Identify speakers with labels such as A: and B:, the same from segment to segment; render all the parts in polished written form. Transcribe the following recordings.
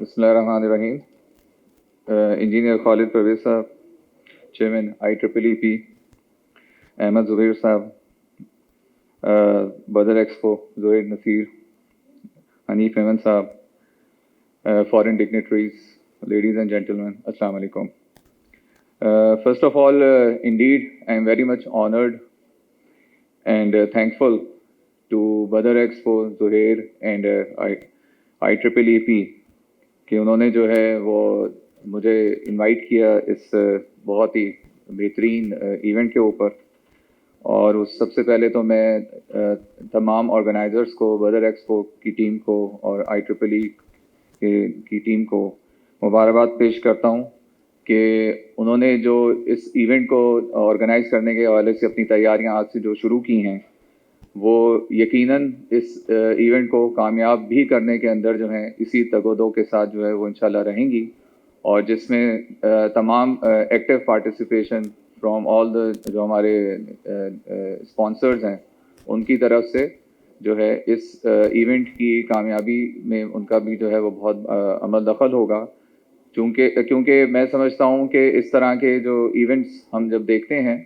A: Bismillahirrahmanirrahim. Engineer Khalid Pervez Sahab, Chairman IEEEP, Ahmed Zubair Sahab, Badr Expo, Zohair Nasir, Hanif Ahmed Sahab, foreign dignitaries, ladies and gentlemen, Assalamu alaikum. First of all, indeed, I am very much honored and thankful to Badr Expo, Zohair and IEEEP کہ انہوں نے جو ہے وہ مجھے invite کیا اس بہت ہی بہترین ایونٹ کے اوپر. اور سب سے پہلے تو میں تمام آرگنائزرز کو، بدر ایکسپو کی ٹیم کو اور IEEE کی ٹیم کو مبارکباد پیش کرتا ہوں کہ انہوں نے جو اس ایونٹ کو آرگنائز کرنے کے حوالے سے اپنی تیاریاں آج سے جو شروع کی ہیں، وہ یقیناً اس ایونٹ کو کامیاب بھی کرنے کے اندر جو ہیں اسی تگ و دو کے ساتھ جو ہے وہ انشاءاللہ رہیں گی، اور جس میں تمام ایکٹیو پارٹیسپیشن فرام آل جو ہمارے اسپانسرز ہیں ان کی طرف سے جو ہے اس ایونٹ کی کامیابی میں ان کا بھی جو ہے وہ بہت عمل دخل ہوگا. کیونکہ میں سمجھتا ہوں کہ اس طرح کے جو ایونٹس ہم جب دیکھتے ہیں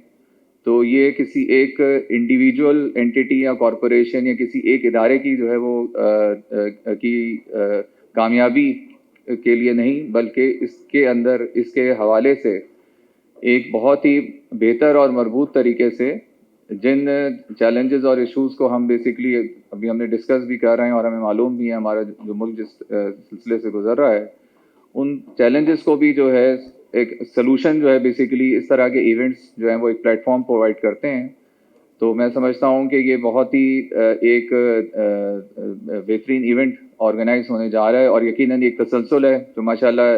A: تو یہ کسی ایک انڈیویجول اینٹی یا کارپوریشن یا کسی ایک ادارے کی جو ہے وہ کی کامیابی کے لیے نہیں، بلکہ اس کے اندر اس کے حوالے سے ایک بہت ہی بہتر اور مربوط طریقے سے جن چیلنجز اور ایشوز کو ہم بیسکلی ابھی ہم نے ڈسکس بھی کر رہے ہیں اور ہمیں معلوم بھی ہے ہمارا جو ملک جس سلسلے سے گزر رہا ہے، ان چیلنجز کو بھی جو ہے ایک سلوشن جو ہے بیسیکلی اس طرح کے ایونٹس جو ہیں وہ ایک پلیٹ فارم پرووائڈ کرتے ہیں. تو میں سمجھتا ہوں کہ یہ بہت ہی ایک بہترین ایونٹ آرگنائز ہونے جا رہا ہے، اور یقیناً ایک تسلسل ہے جو ماشاءاللہ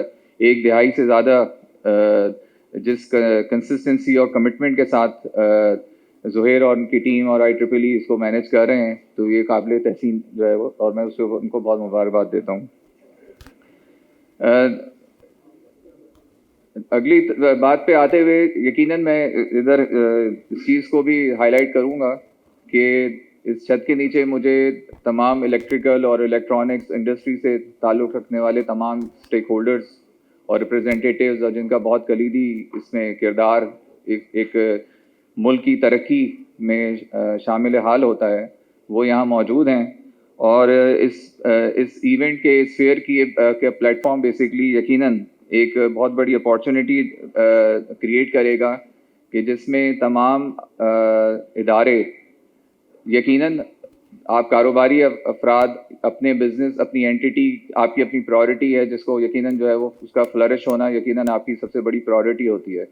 A: ایک دہائی سے زیادہ جس کنسسٹنسی اور کمٹمنٹ کے ساتھ زہیر اور ان کی ٹیم اور IEEE اس کو مینیج کر رہے ہیں، تو یہ قابل تحسین جو ہے وہ، اور میں اس کو ان کو بہت مبارکباد دیتا ہوں. اگلی بات پہ آتے ہوئے یقیناً میں ادھر اس چیز کو بھی ہائی لائٹ کروں گا کہ اس چھت کے نیچے مجھے تمام الیکٹریکل اور الیکٹرانکس انڈسٹری سے تعلق رکھنے والے تمام اسٹیک ہولڈرز اور ریپرزینٹیٹیوز، اور جن کا بہت کلیدی اس میں کردار ایک ملک کی ترقی میں شامل حال ہوتا ہے، وہ یہاں موجود ہیں. اور اس ایونٹ کے اس فیئر کی پلیٹ فارم بیسکلی یقیناً ایک بہت بڑی اپارچونیٹی کریٹ کرے گا کہ جس میں تمام ادارے، یقیناً آپ کاروباری افراد اپنے بزنس، اپنی اینٹی، آپ کی اپنی پرائورٹی ہے جس کو یقیناً جو ہے وہ اس کا فلرش ہونا یقیناً آپ کی سب سے بڑی پرائورٹی ہوتی ہے.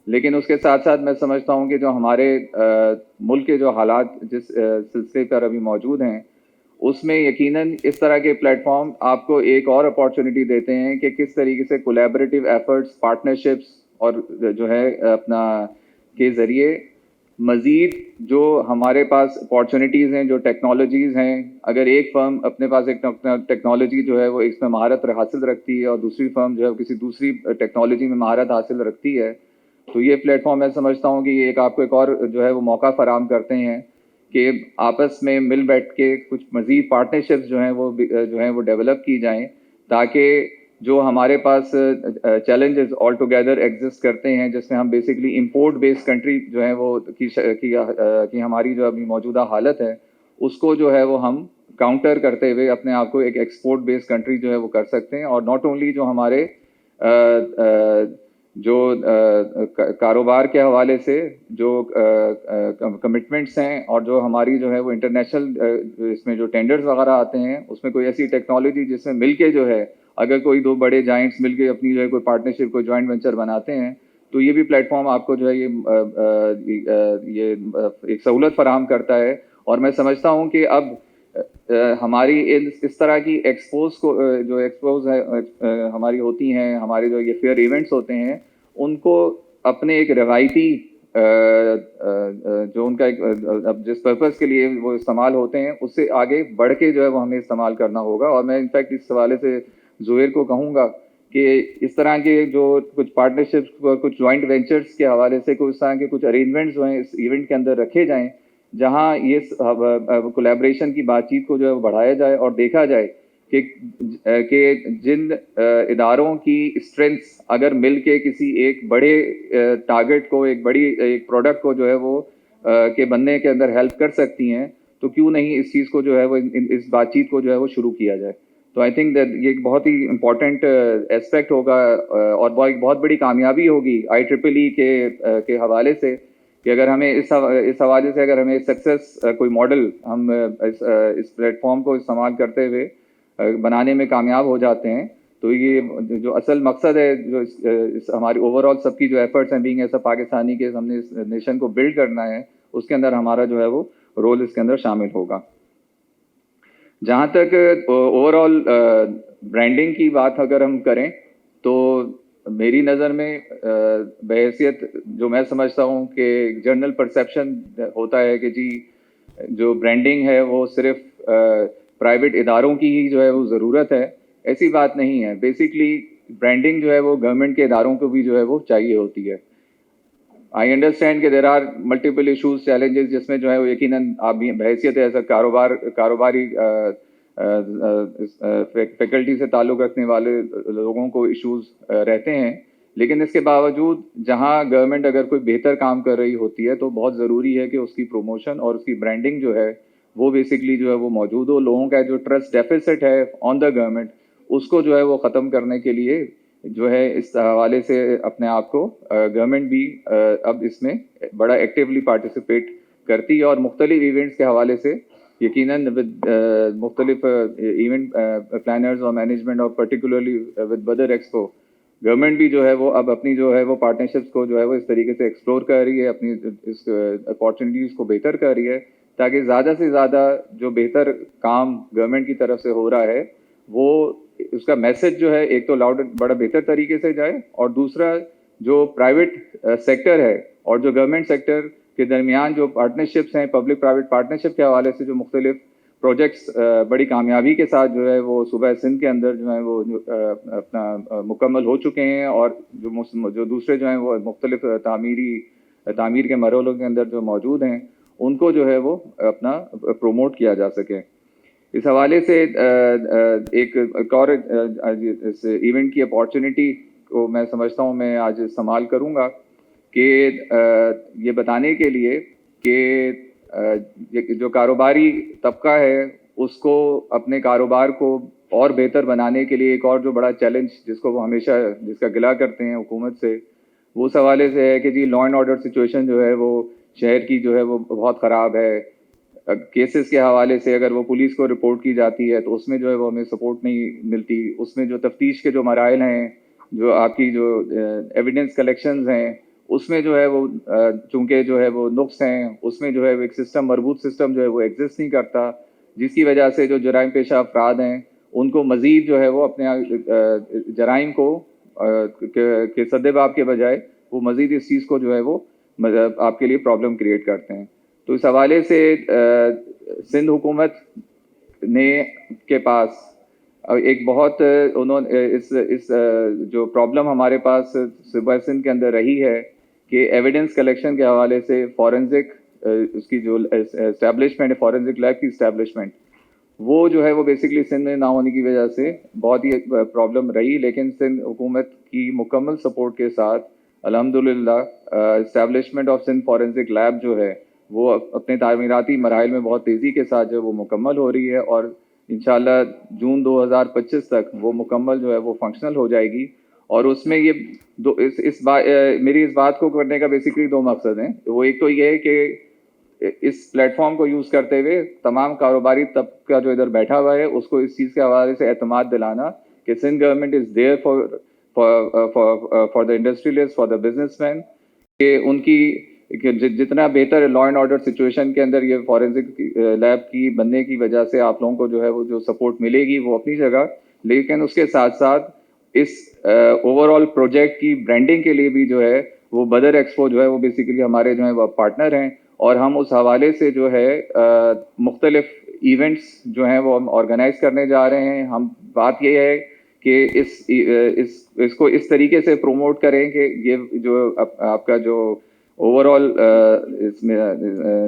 A: لیکن اس کے ساتھ ساتھ میں سمجھتا ہوں کہ جو ہمارے ملک کے جو حالات جس سلسلے پر ابھی موجود ہیں، اس میں یقیناً اس طرح کے پلیٹ فارم آپ کو ایک اور اپارچونیٹی دیتے ہیں کہ کس طریقے سے کولیبریٹیو ایفرٹس، پارٹنرشپس اور جو ہے اپنا کے ذریعے مزید جو ہمارے پاس اپارچونیٹیز ہیں، جو ٹیکنالوجیز ہیں، اگر ایک فرم اپنے پاس ایک ٹیکنالوجی جو ہے وہ اس میں مہارت حاصل رکھتی ہے اور دوسری فرم جو ہے کسی دوسری ٹیکنالوجی میں مہارت حاصل رکھتی ہے، تو یہ پلیٹ فارم میں سمجھتا ہوں کہ یہ ایک آپ کو ایک اور جو ہے وہ موقع فراہم کرتے ہیں کہ آپس میں مل بیٹھ کے کچھ مزید پارٹنرشپس جو ہیں وہ ڈیولپ کی جائیں، تاکہ جو ہمارے پاس چیلنجز آل ٹوگیدر ایگزسٹ کرتے ہیں، جس میں ہم بیسکلی امپورٹ بیس کنٹری جو ہے وہ کی ہماری جو ابھی موجودہ حالت ہے، اس کو جو ہے وہ ہم کاؤنٹر کرتے ہوئے اپنے آپ کو ایک ایکسپورٹ بیس کنٹری جو ہے وہ کر سکتے ہیں. اور ناٹ اونلی جو ہمارے جو کاروبار کے حوالے سے جو کمٹمنٹس ہیں اور جو ہماری جو ہے وہ انٹرنیشنل اس میں جو ٹینڈرز وغیرہ آتے ہیں، اس میں کوئی ایسی ٹیکنالوجی جس میں مل کے جو ہے اگر کوئی دو بڑے جائنٹس مل کے اپنی جو ہے کوئی پارٹنرشپ، کوئی جوائنٹ وینچر بناتے ہیں، تو یہ بھی پلیٹ فارم آپ کو جو ہے یہ ایک سہولت فراہم کرتا ہے. اور میں سمجھتا ہوں کہ اب ہماری اس طرح کی ایکسپوز کو جو ایکسپوز ہے ہماری ہوتی ہیں، ہمارے جو یہ فیئر ایونٹس ہوتے ہیں، ان کو اپنے ایک روایتی جو ان کا ایک اب جس پرپز کے لیے وہ استعمال ہوتے ہیں، اس سے آگے بڑھ کے جو ہے وہ ہمیں استعمال کرنا ہوگا. اور میں انفیکٹ اس حوالے سے زہیر کو کہوں گا کہ اس طرح کے جو کچھ پارٹنرشپس، کچھ جوائنٹ وینچرز کے حوالے سے اس طرح کے کچھ ارینجمنٹس جو ہیں اس ایونٹ کے اندر رکھے جائیں، جہاں یہ کولیبریشن کی بات چیت کو جو ہے بڑھایا جائے اور دیکھا جائے کہ جن اداروں کی اسٹرینتھس اگر مل کے کسی ایک بڑے ٹارگٹ کو, ایک بڑی ایک پروڈکٹ کو جو ہے وہ کے بننے کے اندر ہیلپ کر سکتی ہیں, تو کیوں نہیں اس چیز کو جو ہے وہ اس بات چیت کو جو ہے وہ شروع کیا جائے. تو آئی تھنک دیٹ یہ ایک بہت ہی امپورٹنٹ اسپیکٹ ہوگا اور ایک بہت بڑی کامیابی ہوگی IEEE کے حوالے سے, کہ اگر ہمیں اس حوالے سے اگر ہمیں سکسیس کوئی ماڈل ہم اس پلیٹ فارم کو استعمال کرتے ہوئے بنانے میں کامیاب ہو جاتے ہیں, تو یہ جو اصل مقصد ہے جو ہماری اوور آل سب کی جو ایفرٹس ہیں بینگ ایسا پاکستانی کے ہم نے اس نیشن کو بلڈ کرنا ہے, اس کے اندر ہمارا جو ہے وہ رول اس کے اندر شامل ہوگا. جہاں تک اوور آل برانڈنگ کی بات اگر ہم کریں تو میری نظر میں بحیثیت جو میں سمجھتا ہوں کہ جنرل پرسیپشن ہوتا ہے کہ جی جو برانڈنگ ہے وہ صرف پرائیویٹ اداروں کی ہی جو ہے وہ ضرورت ہے. ایسی بات نہیں ہے. بیسکلی برانڈنگ جو ہے وہ گورنمنٹ کے اداروں کو بھی جو ہے وہ چاہیے ہوتی ہے. آئی انڈرسٹینڈ کہ there are multiple issues challenges جس میں جو ہے وہ یقیناً آپ بحیثیت ایسا کاروباری فیکلٹی سے تعلق رکھنے والے لوگوں کو ایشوز رہتے ہیں, لیکن اس کے باوجود جہاں گورنمنٹ اگر کوئی بہتر کام کر رہی ہوتی ہے تو بہت ضروری ہے کہ اس کی پروموشن اور اس کی برانڈنگ جو ہے وہ بیسکلی جو ہے وہ موجود ہو. لوگوں کا جو ٹرسٹ ڈیفیسٹ ہے آن دا گورنمنٹ, اس کو جو ہے وہ ختم کرنے کے لیے جو ہے اس حوالے سے اپنے آپ کو گورنمنٹ بھی اب اس میں بڑا ایکٹیولی پارٹیسپیٹ کرتی ہے, اور مختلف ایونٹس کے حوالے سے یقیناً مختلف ایونٹ پلانرز اور مینجمنٹ اور particularly with Badr Expo government بھی جو ہے وہ اب اپنی جو ہے وہ پارٹنرشپس کو جو ہے وہ اس طریقے سے ایکسپلور کر رہی ہے, اپنی اس اپارچونیٹیز کو بہتر کر رہی ہے, تاکہ زیادہ سے زیادہ جو بہتر کام گورنمنٹ کی طرف سے ہو رہا ہے وہ اس کا میسج جو ہے ایک تو لاؤڈ بڑا بہتر طریقے سے جائے, اور دوسرا جو پرائیویٹ سیکٹر ہے اور جو گورنمنٹ سیکٹر کے درمیان جو پارٹنرشپس ہیں پبلک پرائیویٹ پارٹنرشپ کے حوالے سے جو مختلف پروجیکٹس بڑی کامیابی کے ساتھ جو ہے وہ صوبہ سندھ کے اندر جو ہے وہ اپنا مکمل ہو چکے ہیں, اور جو دوسرے جو ہیں وہ مختلف تعمیر کے مرحلوں کے اندر جو موجود ہیں ان کو جو ہے وہ اپنا پروموٹ کیا جا سکے. اس حوالے سے ایک اور اس ایونٹ کی اپارچونیٹی کو میں سمجھتا ہوں میں آج استعمال کروں گا کہ یہ بتانے کے لیے کہ جو کاروباری طبقہ ہے اس کو اپنے کاروبار کو اور بہتر بنانے کے لیے ایک اور جو بڑا چیلنج جس کو وہ ہمیشہ جس کا گلا کرتے ہیں حکومت سے, وہ اس حوالے سے ہے کہ جی لا اینڈ آرڈر سچویشن جو ہے وہ شہر کی جو ہے وہ بہت خراب ہے. کیسز کے حوالے سے اگر وہ پولیس کو رپورٹ کی جاتی ہے تو اس میں جو ہے وہ ہمیں سپورٹ نہیں ملتی. اس میں جو تفتیش کے جو مراحل ہیں, جو آپ کی جو ایویڈنس کلیکشنز ہیں, اس میں جو ہے وہ چونکہ جو ہے وہ نقص ہیں, اس میں جو ہے وہ ایک سسٹم مربوط سسٹم جو ہے وہ ایگزسٹ نہیں کرتا, جس کی وجہ سے جو جرائم پیشہ افراد ہیں ان کو مزید جو ہے وہ اپنے جرائم کو کے سدباب کے بجائے وہ مزید اس چیز کو جو ہے وہ آپ کے لیے پرابلم کریٹ کرتے ہیں. تو اس حوالے سے سندھ حکومت نے کے پاس ایک بہت انہوں اس جو پرابلم ہمارے پاس صوبہ سندھ کے اندر رہی ہے کہ ایویڈنس کلیکشن کے حوالے سے فورنزک اس کی جو اسٹیبلشمنٹ ہے, فورنزک لیب کی اسٹیبلشمنٹ, وہ جو ہے وہ بیسکلی سندھ میں نہ ہونے کی وجہ سے بہت ہی پرابلم رہی. لیکن سندھ حکومت کی مکمل سپورٹ کے ساتھ الحمدللہ establishment of Sindh forensic lab جو ہے وہ اپنے تعمیراتی مراحل میں بہت تیزی کے ساتھ جو وہ مکمل ہو رہی ہے, اور انشاءاللہ جون 2025 تک وہ مکمل جو ہے وہ فنکشنل ہو جائے گی. اور اس میں یہ میری اس بات کو کرنے کا بیسکلی دو مقصد ہیں. وہ ایک تو یہ ہے کہ اس پلیٹ فارم کو یوز کرتے ہوئے تمام کاروباری طبقہ جو ادھر بیٹھا ہوا ہے اس کو اس چیز کے حوالے سے اعتماد دلانا کہ Sindh government is there for the industrialist, for the business man, کہ ان کی جتنا بہتر لا اینڈ آرڈر سچویشن کے اندر یہ فورنزک لیب کی بننے کی وجہ سے آپ لوگوں کو جو ہے وہ جو سپورٹ ملے گی وہ اپنی جگہ, لیکن اس کے ساتھ ساتھ اس اوور آل پروجیکٹ کی برانڈنگ کے لیے بھی جو ہے وہ بدر ایکسپو جو ہے وہ بیسیکلی ہمارے جو ہیں وہ پارٹنر ہیں, اور ہم اس حوالے سے جو ہے مختلف ایونٹس جو ہیں وہ ہم آرگنائز کرنے جا رہے ہیں. ہم بات یہ ہے کہ اس کو اس طریقے سے پروموٹ کریں کہ یہ جو آپ کا جو اوور آل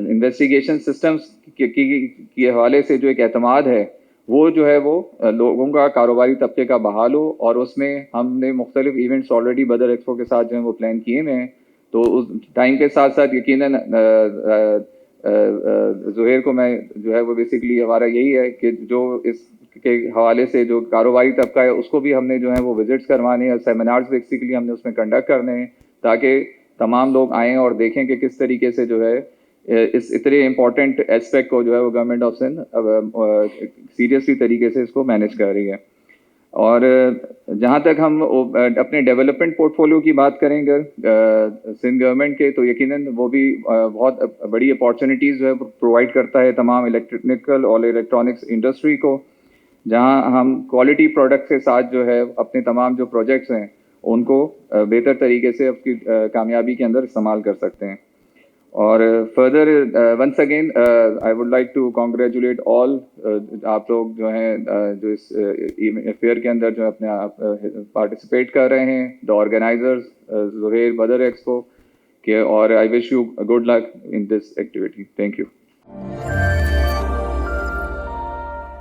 A: انویسٹیگیشن سسٹمس کے حوالے سے جو ایک اعتماد ہے وہ جو ہے وہ لوگوں کا کاروباری طبقے کا بحال ہو، اور اس میں ہم نے مختلف ایونٹس آلریڈی بدر ایکسپو کے ساتھ جو ہیں وہ پلان کیے ہوئے ہیں. تو اس ٹائم کے ساتھ ساتھ یقیناً زہیر کو میں جو ہے وہ بیسکلی ہمارا یہی ہے کہ جو اس کے حوالے سے جو کاروباری طبقہ ہے اس کو بھی ہم نے جو ہے وہ وزٹس کروانے ہیں، سیمینارز بیسکلی ہم نے اس میں کنڈکٹ کرنے ہیں تاکہ تمام لوگ آئیں اور دیکھیں کہ کس طریقے سے جو ہے اس اتنے امپورٹنٹ اسپیکٹ کو جو ہے وہ گورنمنٹ آف سندھ سیریسلی طریقے سے اس کو مینیج کر رہی ہے. اور جہاں تک ہم اپنے ڈیولپمنٹ پورٹ فولیو کی بات کریں گے سندھ گورنمنٹ کے، تو یقیناً وہ بھی بہت بڑی اپارچونیٹیز جو ہے پرووائڈ کرتا ہے تمام الیکٹریکل اور الیکٹرانکس انڈسٹری کو، جہاں ہم کوالٹی پروڈکٹ کے ساتھ جو ہے اپنے تمام جو پروجیکٹس ہیں ان کو بہتر طریقے سے اس کی کامیابی کے اندر استعمال کر سکتے ہیں. اور further once again I would like to congratulate all آپ لوگ جو ہیں جو اس فیئر کے اندر جو اپنے آپ پارٹیسپیٹ کر رہے ہیں، the organizers Zaheer Badr expo کے، اور I wish you good luck in this activity. Thank you.